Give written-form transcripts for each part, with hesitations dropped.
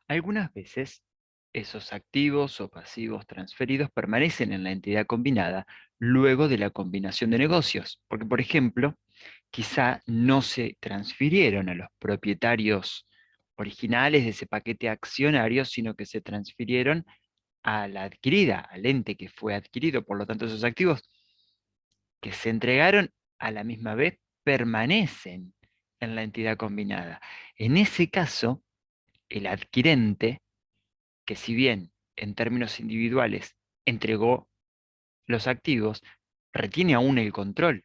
Algunas veces esos activos o pasivos transferidos permanecen en la entidad combinada luego de la combinación de negocios, porque por ejemplo, quizá no se transfirieron a los propietarios originales de ese paquete accionario, sino que se transfirieron a la adquirida, al ente que fue adquirido. Por lo tanto, esos activos que se entregaron a la misma vez permanecen en la entidad combinada. En ese caso, el adquirente, que si bien en términos individuales entregó los activos, retiene aún el control,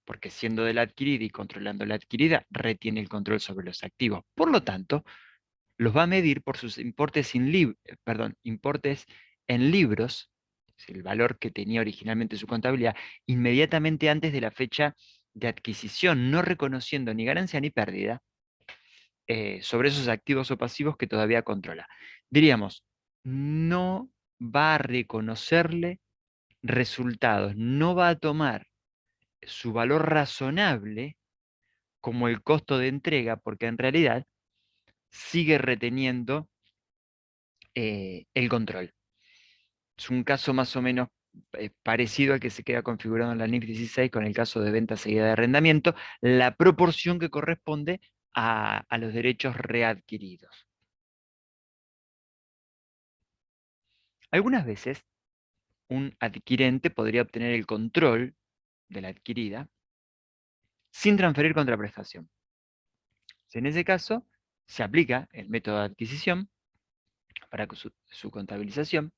porque siendo de la adquirida y controlando la adquirida, retiene el control sobre los activos. Por lo tanto, los va a medir por sus importes en libros, es el valor que tenía originalmente su contabilidad, inmediatamente antes de la fecha de adquisición, no reconociendo ni ganancia ni pérdida sobre esos activos o pasivos que todavía controla. Diríamos, no va a reconocerle resultados, no va a tomar su valor razonable como el costo de entrega, porque en realidad sigue reteniendo el control. Es un caso más o menos parecido al que se queda configurado en la NIF 16 con el caso de venta seguida de arrendamiento, la proporción que corresponde a los derechos readquiridos. Algunas veces un adquirente podría obtener el control de la adquirida sin transferir contraprestación. En ese caso, se aplica el método de adquisición para su contabilización.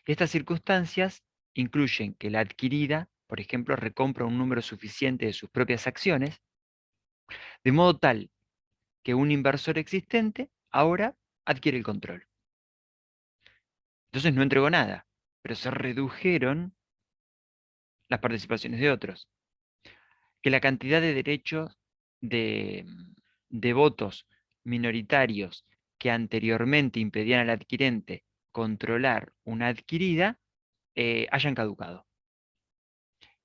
Estas circunstancias incluyen que la adquirida, por ejemplo, recompra un número suficiente de sus propias acciones, de modo tal que un inversor existente ahora adquiere el control. Entonces no entregó nada, pero se redujeron las participaciones de otros. Que la cantidad de derechos de, de votos minoritarios que anteriormente impedían al adquirente controlar una adquirida hayan caducado.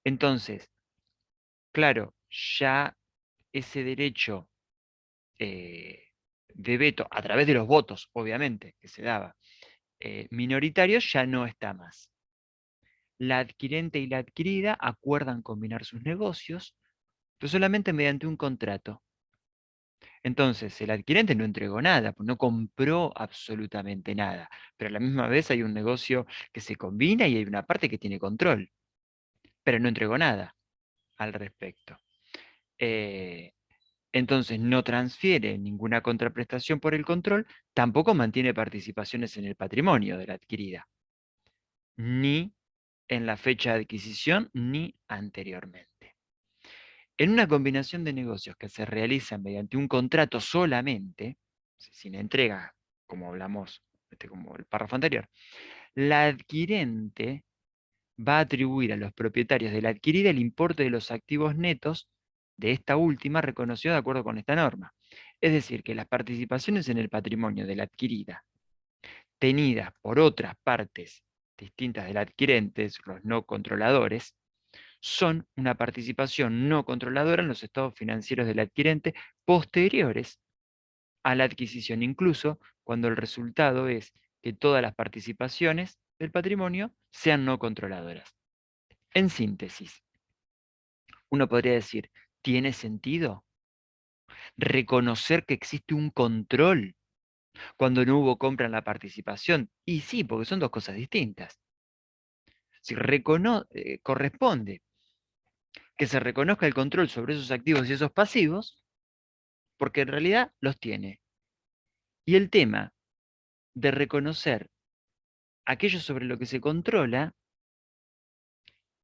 Entonces, claro, ya ese derecho eh, de veto, a través de los votos, obviamente, que se daba, minoritarios, ya no está más. La adquirente y la adquirida acuerdan combinar sus negocios, pero solamente mediante un contrato. Entonces, el adquirente no entregó nada, pues no compró absolutamente nada, pero a la misma vez hay un negocio que se combina y hay una parte que tiene control, pero no entregó nada al respecto. Eh, entonces, no transfiere ninguna contraprestación por el control, tampoco mantiene participaciones en el patrimonio de la adquirida, ni en la fecha de adquisición, ni anteriormente. En una combinación de negocios que se realiza mediante un contrato solamente, sin entrega, como hablamos, como el párrafo anterior, la adquirente va a atribuir a los propietarios de la adquirida el importe de los activos netos de esta última reconocido de acuerdo con esta norma. Es decir, que las participaciones en el patrimonio de la adquirida, tenidas por otras partes distintas del adquirente, los no controladores, son una participación no controladora en los estados financieros del adquirente posteriores a la adquisición, incluso cuando el resultado es que todas las participaciones del patrimonio sean no controladoras. En síntesis, uno podría decir, ¿tiene sentido reconocer que existe un control cuando no hubo compra en la participación? Y sí, porque son dos cosas distintas. Si corresponde que se reconozca el control sobre esos activos y esos pasivos, porque en realidad los tiene. Y el tema de reconocer aquello sobre lo que se controla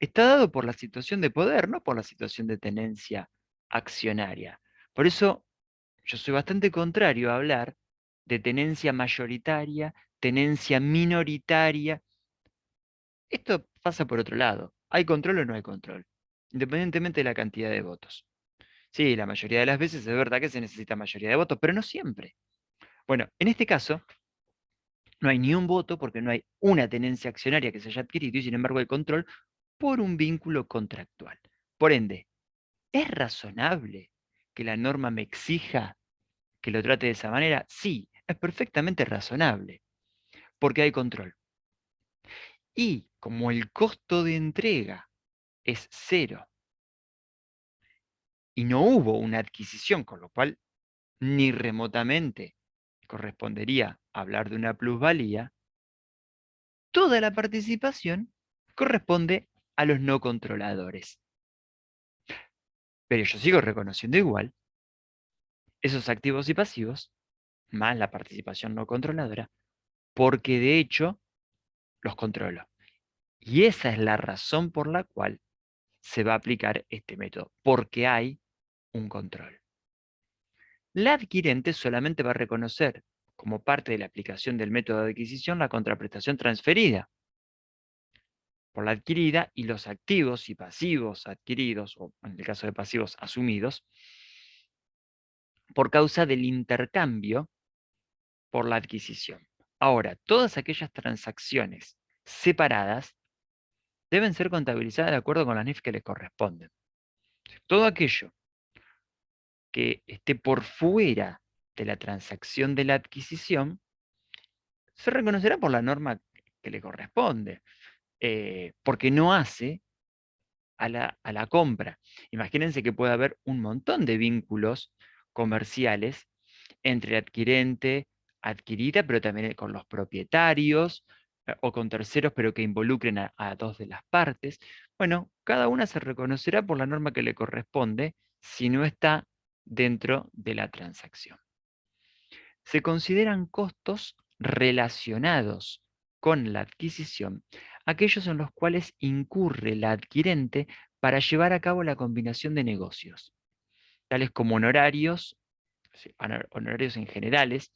está dado por la situación de poder, no por la situación de tenencia accionaria. Por eso yo soy bastante contrario a hablar de tenencia mayoritaria, tenencia minoritaria. Esto pasa por otro lado. ¿Hay control o no hay control? Independientemente de la cantidad de votos. Sí, la mayoría de las veces es verdad que se necesita mayoría de votos, pero no siempre. Bueno, en este caso, no hay ni un voto porque no hay una tenencia accionaria que se haya adquirido y sin embargo hay control por un vínculo contractual. Por ende, ¿es razonable que la norma me exija que lo trate de esa manera? Sí, es perfectamente razonable, porque hay control. Y como el costo de entrega es cero y no hubo una adquisición, con lo cual ni remotamente correspondería hablar de una plusvalía, toda la participación corresponde a los no controladores. Pero yo sigo reconociendo igual esos activos y pasivos, más la participación no controladora, porque de hecho los controlo. Y esa es la razón por la cual se va a aplicar este método, porque hay un control. La adquirente solamente va a reconocer como parte de la aplicación del método de adquisición la contraprestación transferida por la adquirida y los activos y pasivos adquiridos, o en el caso de pasivos asumidos, por causa del intercambio por la adquisición. Ahora, todas aquellas transacciones separadas deben ser contabilizadas de acuerdo con las NIF que les corresponden. Todo aquello que esté por fuera de la transacción de la adquisición se reconocerá por la norma que le corresponde, porque no hace a la compra. Imagínense que puede haber un montón de vínculos comerciales entre adquirente, adquirida, pero también con los propietarios o con terceros, pero que involucren a dos de las partes. Bueno, cada una se reconocerá por la norma que le corresponde si no está dentro de la transacción. Se consideran costos relacionados con la adquisición aquellos en los cuales incurre la adquirente para llevar a cabo la combinación de negocios, tales como honorarios, sí, honorarios en generales,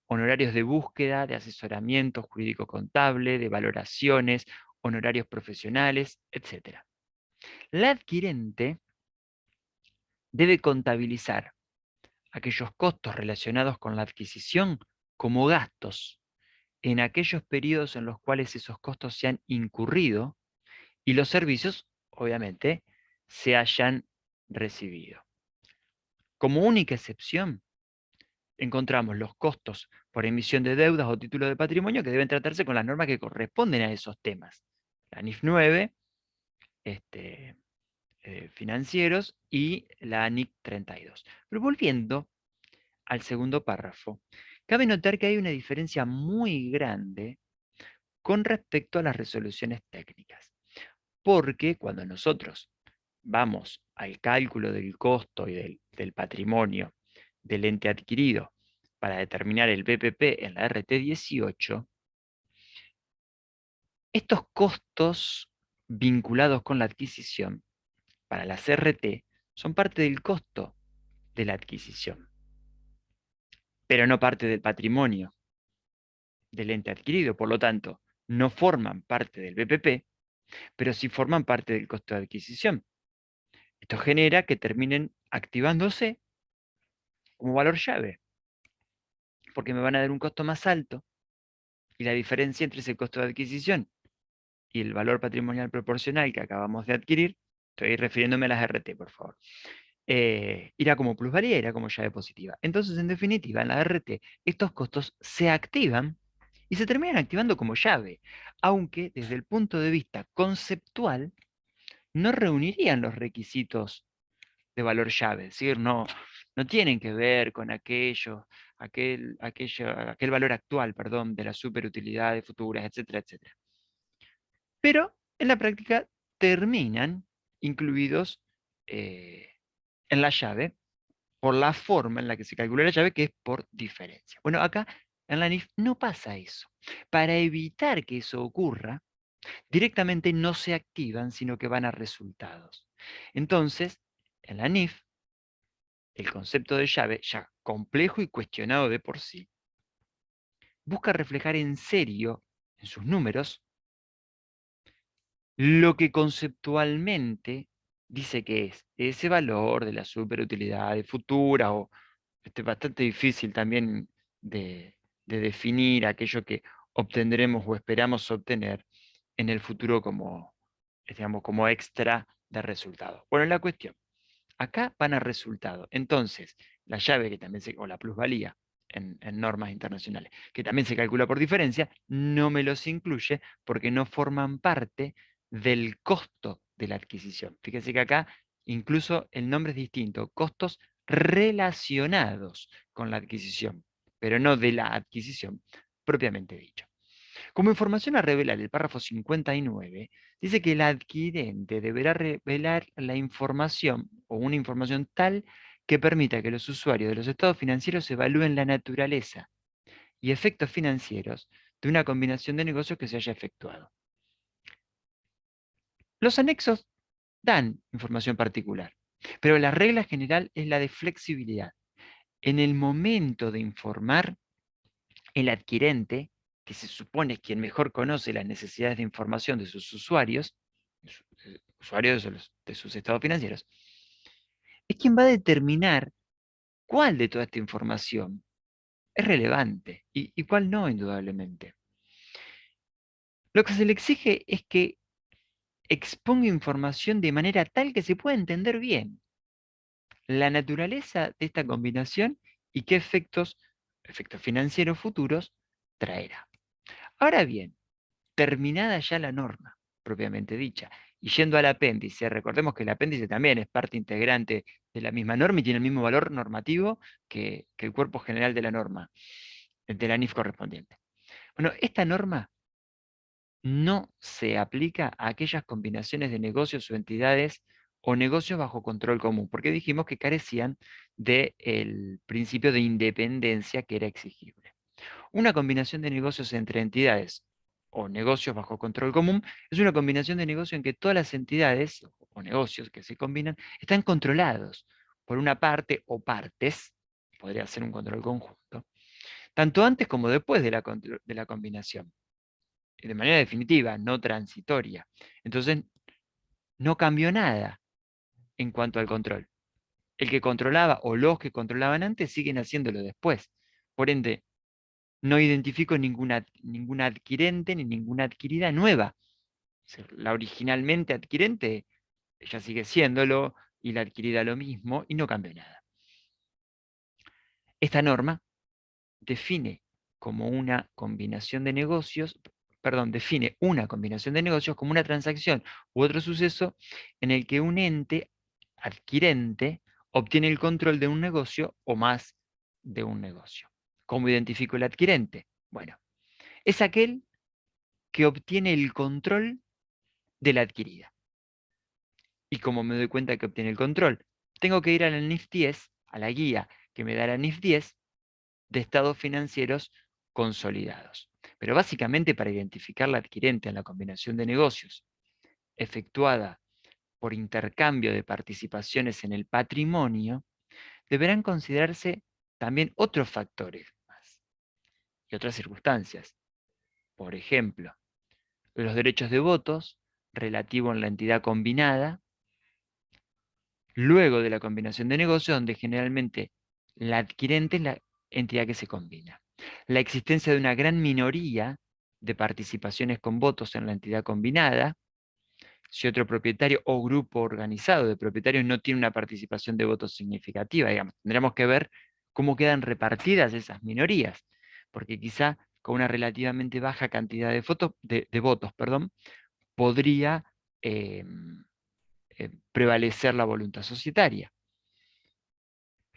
honorarios de búsqueda, de asesoramiento jurídico-contable, de valoraciones, honorarios profesionales, etc. La adquirente debe contabilizar aquellos costos relacionados con la adquisición como gastos en aquellos periodos en los cuales esos costos se han incurrido y los servicios, obviamente, se hayan recibido. Como única excepción, encontramos los costos por emisión de deudas o títulos de patrimonio que deben tratarse con las normas que corresponden a esos temas. La NIF 9, financieros, y la ANIC 32. Pero volviendo al segundo párrafo, cabe notar que hay una diferencia muy grande con respecto a las resoluciones técnicas, porque cuando nosotros vamos al cálculo del costo y del patrimonio del ente adquirido para determinar el BPP en la RT18, estos costos vinculados con la adquisición para las RT son parte del costo de la adquisición, pero no parte del patrimonio del ente adquirido. Por lo tanto, no forman parte del BPP, pero sí forman parte del costo de adquisición. Esto genera que terminen activándose como valor llave, porque me van a dar un costo más alto y la diferencia entre ese costo de adquisición y el valor patrimonial proporcional que acabamos de adquirir, estoy refiriéndome a las RT, por favor, irá como plusvalía, irá como llave positiva. Entonces, en definitiva, en la RT, estos costos se activan y se terminan activando como llave, aunque desde el punto de vista conceptual no reunirían los requisitos de valor llave, es decir, no tienen que ver con aquel valor actual, perdón, de las superutilidades futuras, etcétera, etcétera. Pero en la práctica terminan incluidos eh, en la llave por la forma en la que se calcula la llave, que es por diferencia. Bueno, acá en la NIF no pasa eso. Para evitar que eso ocurra, directamente no se activan, sino que van a resultados. Entonces, en la NIF, el concepto de llave, ya complejo y cuestionado de por sí, busca reflejar en serio, en sus números, lo que conceptualmente dice que es ese valor de la superutilidad futura, o bastante difícil también de definir aquello que obtendremos o esperamos obtener en el futuro como, digamos, como extra de resultado. Bueno, la cuestión, acá van a resultado. Entonces, la llave que también o la plusvalía, en normas internacionales, que también se calcula por diferencia, no me los incluye porque no forman parte del costo de la adquisición. Fíjense que acá incluso el nombre es distinto, costos relacionados con la adquisición, pero no de la adquisición propiamente dicho. Como información a revelar, el párrafo 59 dice que el adquirente deberá revelar la información o una información tal que permita que los usuarios de los estados financieros evalúen la naturaleza y efectos financieros de una combinación de negocios que se haya efectuado. Los anexos dan información particular, pero la regla general es la de flexibilidad. En el momento de informar, el adquirente, que se supone quien mejor conoce las necesidades de información de sus usuarios, usuarios de sus estados financieros, es quien va a determinar cuál de toda esta información es relevante y cuál no, indudablemente. Lo que se le exige es que exponga información de manera tal que se pueda entender bien la naturaleza de esta combinación y qué efectos financieros futuros traerá. Ahora bien, terminada ya la norma, propiamente dicha, y yendo al apéndice, recordemos que el apéndice también es parte integrante de la misma norma y tiene el mismo valor normativo que el cuerpo general de la norma, de la NIF correspondiente. Bueno, esta norma no se aplica a aquellas combinaciones de negocios o entidades o negocios bajo control común, porque dijimos que carecían del principio de independencia que era exigible. Una combinación de negocios entre entidades o negocios bajo control común es una combinación de negocios en que todas las entidades o negocios que se combinan están controlados por una parte o partes, podría ser un control conjunto, tanto antes como después de la combinación, de manera definitiva, no transitoria. Entonces, no cambió nada en cuanto al control. El que controlaba o los que controlaban antes siguen haciéndolo después. Por ende, no identifico ninguna adquirente ni ninguna adquirida nueva. La originalmente adquirente, ella sigue siéndolo, y la adquirida lo mismo, y no cambió nada. Esta norma define como una combinación de negocios, perdón, define una combinación de negocios como una transacción u otro suceso en el que un ente adquirente obtiene el control de un negocio o más de un negocio. ¿Cómo identifico el adquirente? Bueno, es aquel que obtiene el control de la adquirida. ¿Y cómo me doy cuenta que obtiene el control? Tengo que ir a la NIF 10, a la guía que me da la NIF 10 de estados financieros consolidados. Pero básicamente para identificar la adquirente en la combinación de negocios efectuada por intercambio de participaciones en el patrimonio, deberán considerarse también otros factores más y otras circunstancias. Por ejemplo, los derechos de votos relativos en la entidad combinada, luego de la combinación de negocios, donde generalmente la adquirente es la entidad que se combina. La existencia de una gran minoría de participaciones con votos en la entidad combinada, si otro propietario o grupo organizado de propietarios no tiene una participación de votos significativa, digamos, tendremos que ver cómo quedan repartidas esas minorías, porque quizá con una relativamente baja cantidad de votos, perdón, podría eh, prevalecer la voluntad societaria.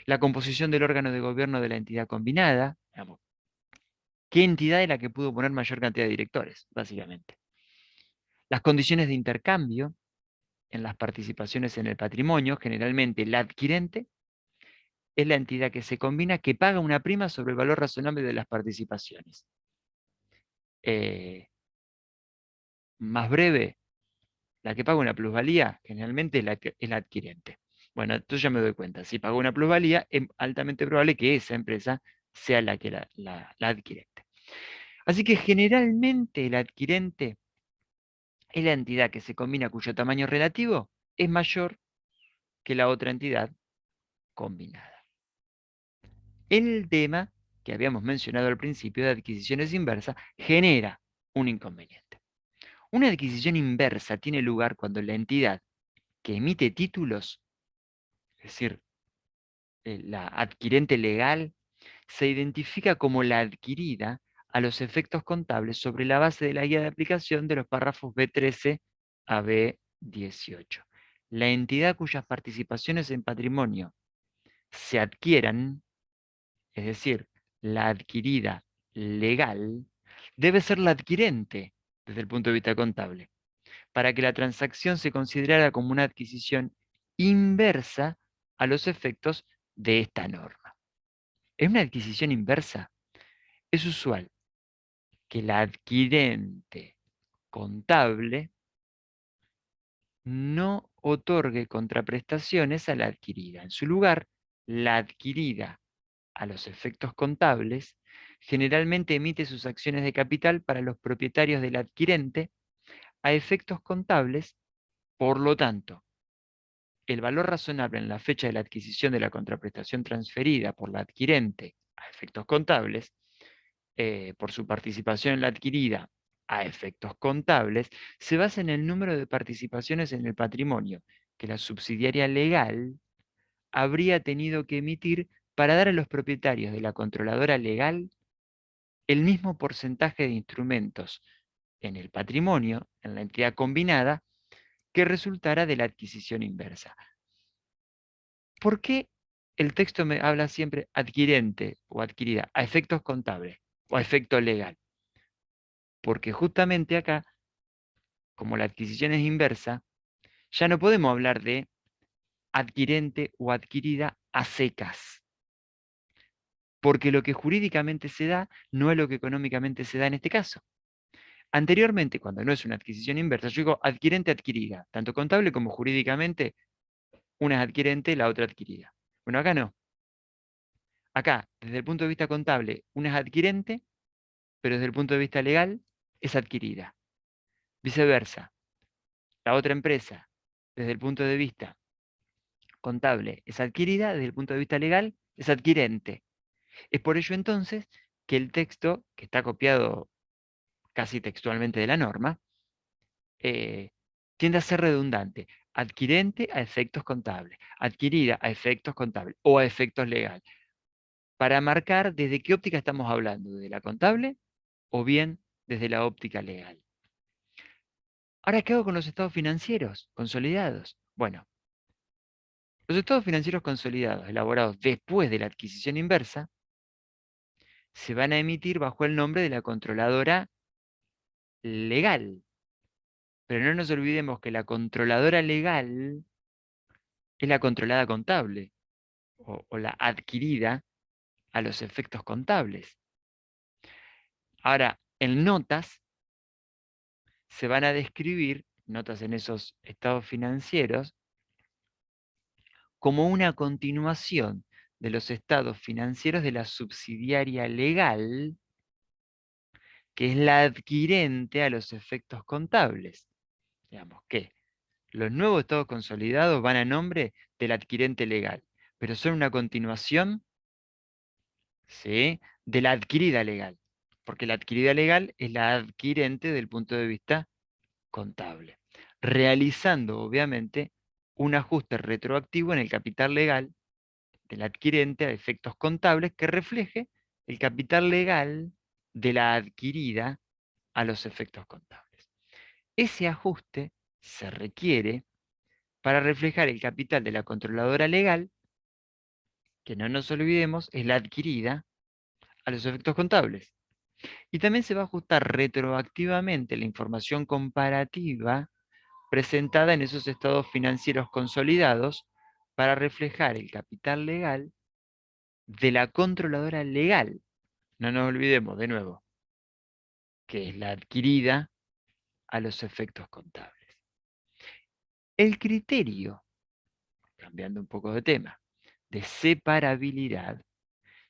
La composición del órgano de gobierno de la entidad combinada, digamos, qué entidad es la que pudo poner mayor cantidad de directores, básicamente. Las condiciones de intercambio en las participaciones en el patrimonio, generalmente el adquirente es la entidad que se combina que paga una prima sobre el valor razonable de las participaciones. Más breve, la que paga una plusvalía generalmente es la adquirente. Bueno, entonces ya me doy cuenta, si pago una plusvalía, es altamente probable que esa empresa sea la que la adquirente. Así que generalmente el adquirente es la entidad que se combina cuyo tamaño relativo es mayor que la otra entidad combinada. El tema que habíamos mencionado al principio de adquisiciones inversas genera un inconveniente. Una adquisición inversa tiene lugar cuando la entidad que emite títulos, es decir, la adquirente legal, se identifica como la adquirida a los efectos contables sobre la base de la guía de aplicación de los párrafos B13 a B18. La entidad cuyas participaciones en patrimonio se adquieran, es decir, la adquirida legal, debe ser la adquirente desde el punto de vista contable, para que la transacción se considerara como una adquisición inversa a los efectos de esta norma. ¿Es una adquisición inversa? Es usual que la adquirente contable no otorgue contraprestaciones a la adquirida. En su lugar, la adquirida a los efectos contables generalmente emite sus acciones de capital para los propietarios del adquirente a efectos contables. Por lo tanto, el valor razonable en la fecha de la adquisición de la contraprestación transferida por la adquirente a efectos contables, por su participación en la adquirida a efectos contables, se basa en el número de participaciones en el patrimonio que la subsidiaria legal habría tenido que emitir para dar a los propietarios de la controladora legal el mismo porcentaje de instrumentos en el patrimonio, en la entidad combinada, que resultara de la adquisición inversa. ¿Por qué el texto me habla siempre adquirente o adquirida a efectos contables o a efecto legal? Porque justamente acá, como la adquisición es inversa, ya no podemos hablar de adquirente o adquirida a secas, porque lo que jurídicamente se da no es lo que económicamente se da en este caso. Anteriormente, cuando no es una adquisición inversa, yo digo adquirente adquirida, tanto contable como jurídicamente, una es adquirente, la otra adquirida. Bueno, acá no. Acá, desde el punto de vista contable, una es adquirente, pero desde el punto de vista legal es adquirida. Viceversa, la otra empresa, desde el punto de vista contable, es adquirida, desde el punto de vista legal es adquirente. Es por ello entonces que el texto, que está copiado casi textualmente de la norma, eh, tiende a ser redundante. Adquirente a efectos contables, adquirida a efectos contables o a efectos legales, para marcar desde qué óptica estamos hablando, desde la contable o bien desde la óptica legal. Ahora, ¿qué hago con los estados financieros consolidados? Bueno, los estados financieros consolidados elaborados después de la adquisición inversa se van a emitir bajo el nombre de la controladora legal. Pero no nos olvidemos que la controladora legal es la controlada contable o la adquirida a los efectos contables. Ahora, en notas se van a describir, notas en esos estados financieros, como una continuación de los estados financieros de la subsidiaria legal, que es la adquirente a los efectos contables. Digamos que los nuevos estados consolidados van a nombre del adquirente legal, pero son una continuación, ¿sí?, de la adquirida legal, porque la adquirida legal es la adquirente del punto de vista contable, realizando obviamente un ajuste retroactivo en el capital legal del adquirente a efectos contables que refleje el capital legal de la adquirida a los efectos contables. Ese ajuste se requiere para reflejar el capital de la controladora legal, que no nos olvidemos es la adquirida a los efectos contables. Y también se va a ajustar retroactivamente la información comparativa presentada en esos estados financieros consolidados para reflejar el capital legal de la controladora legal. No nos olvidemos de nuevo que es la adquirida a los efectos contables. El criterio, cambiando un poco de tema, de separabilidad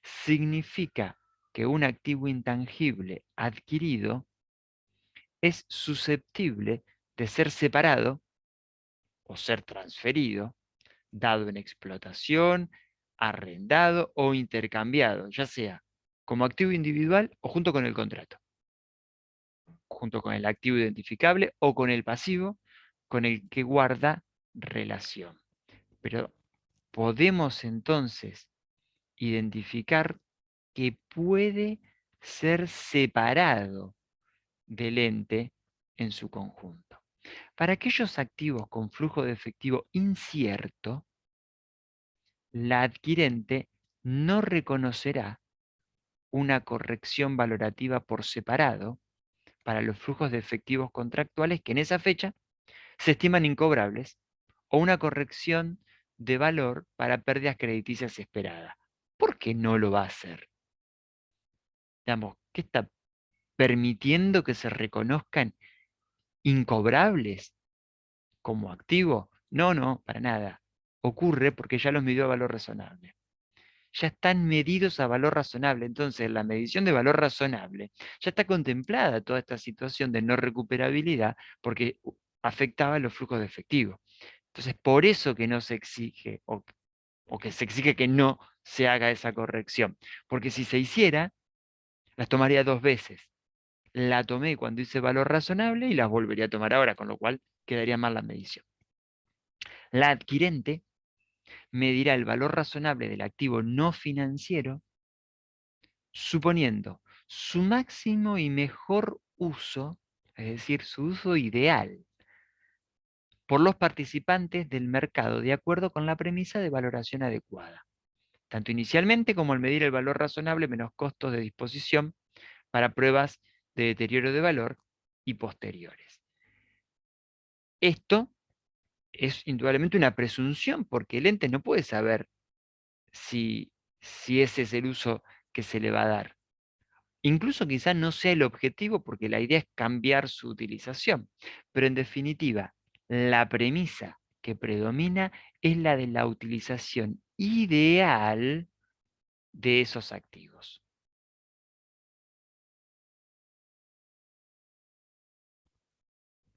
significa que un activo intangible adquirido es susceptible de ser separado o ser transferido, dado en explotación, arrendado o intercambiado, ya sea como activo individual o junto con el contrato, junto con el activo identificable o con el pasivo con el que guarda relación. Pero podemos entonces identificar que puede ser separado del ente en su conjunto. Para aquellos activos con flujo de efectivo incierto, la adquirente no reconocerá una corrección valorativa por separado para los flujos de efectivos contractuales que en esa fecha se estiman incobrables, o una corrección de valor para pérdidas crediticias esperadas. ¿Por qué no lo va a hacer? Digamos, ¿qué está permitiendo que se reconozcan incobrables como activo? No, no, para nada. Ocurre porque ya los midió a valor razonable. Ya están medidos a valor razonable. Entonces, la medición de valor razonable ya está contemplada toda esta situación de no recuperabilidad porque afectaba los flujos de efectivo. Entonces, por eso que no se exige o que se exige que no se haga esa corrección. Porque si se hiciera, las tomaría dos veces. La tomé cuando hice valor razonable y las volvería a tomar ahora, con lo cual quedaría mal la medición. La adquirente medirá el valor razonable del activo no financiero suponiendo su máximo y mejor uso, es decir, su uso ideal, por los participantes del mercado de acuerdo con la premisa de valoración adecuada, tanto inicialmente como al medir el valor razonable menos costos de disposición para pruebas de deterioro de valor y posteriores. Esto es indudablemente una presunción, porque el ente no puede saber si, si ese es el uso que se le va a dar. Incluso quizás no sea el objetivo porque la idea es cambiar su utilización, pero en definitiva, la premisa que predomina es la de la utilización ideal de esos activos.